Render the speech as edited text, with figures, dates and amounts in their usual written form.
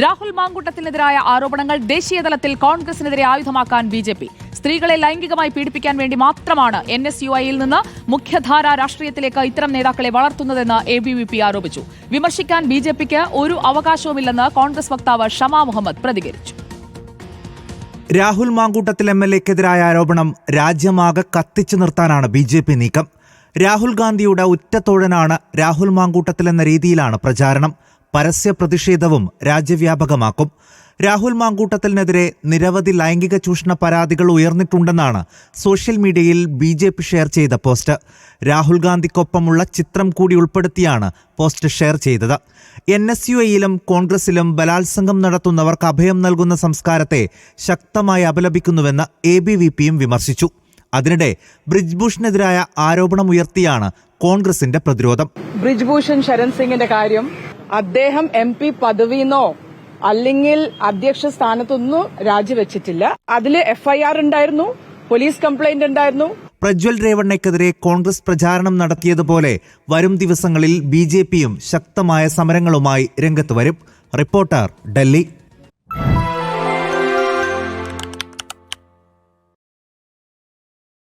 രാഹുൽ മാങ്കൂട്ടത്തിനെതിരായ ആരോപണങ്ങൾ ദേശീയതലത്തിൽ കോൺഗ്രസിനെതിരെ ആയുധമാക്കാൻ ബിജെപി. സ്ത്രീകളെ ലൈംഗികമായി പീഡിപ്പിക്കാൻ വേണ്ടി മാത്രമാണ് NSUIയിൽ നിന്ന് മുഖ്യധാരാ രാഷ്ട്രീയത്തിലേക്ക് ഇത്തരം നേതാക്കളെ വളർത്തുന്നതെന്ന് ABVP ആരോപിച്ചു. വിമർശിക്കാൻ ബിജെപിക്ക് ഒരു അവകാശവുമില്ലെന്ന് കോൺഗ്രസ് വക്താവ് ഷമാ മുഹമ്മദ് പ്രതികരിച്ചു. രാഹുൽ മാങ്കൂട്ടത്തിൽ MLAക്കെതിരായ ആരോപണം രാജ്യമാകെ കത്തിച്ചു നിർത്താനാണ് BJP നീക്കം. രാഹുൽ ഗാന്ധിയുടെ ഉറ്റത്തോഴനാണ് രാഹുൽ മാങ്കൂട്ടത്തിൽ എന്ന രീതിയിലാണ് പ്രചാരണം. പരസ്യ പ്രതിഷേധവും രാജ്യവ്യാപകമാക്കും. രാഹുൽ മാങ്കൂട്ടത്തിനെതിരെ നിരവധി ലൈംഗിക ചൂഷണ പരാതികൾ ഉയർന്നിട്ടുണ്ടെന്നാണ് സോഷ്യൽ മീഡിയയിൽ BJP ഷെയർ ചെയ്ത പോസ്റ്റ്. രാഹുൽ ഗാന്ധിക്കൊപ്പമുള്ള ചിത്രം കൂടി ഉൾപ്പെടുത്തിയാണ് പോസ്റ്റ് ഷെയർ ചെയ്തത്. NSUIയിലും കോൺഗ്രസിലും ബലാത്സംഗം നടത്തുന്നവർക്ക് അഭയം നൽകുന്ന സംസ്കാരത്തെ ശക്തമായി അപലപിക്കുന്നുവെന്ന് ABVPയും വിമർശിച്ചു. അതിനിടെ ബ്രിജ്ഭൂഷണെതിരായ ആരോപണമുയർത്തിയാണ് കോൺഗ്രസിന്റെ പ്രതിരോധം. ബ്രിജ്ഭൂഷൺ ശരൺ സിംഗിന്റെ കാര്യം അദ്ദേഹം MP പദവിന്നോ അല്ലെങ്കിൽ അധ്യക്ഷ സ്ഥാനത്തൊന്നും രാജിവെച്ചിട്ടില്ല. അതില് FIR ഉണ്ടായിരുന്നു, പോലീസ് കംപ്ലൈന്റ് ഉണ്ടായിരുന്നു. പ്രജ്വൽ രേവണ്ണയ്ക്കെതിരെ കോൺഗ്രസ് പ്രചാരണം നടത്തിയതുപോലെ വരും ദിവസങ്ങളിൽ BJPയും ശക്തമായ സമരങ്ങളുമായി രംഗത്ത് വരും. റിപ്പോർട്ടർ, ഡൽഹി.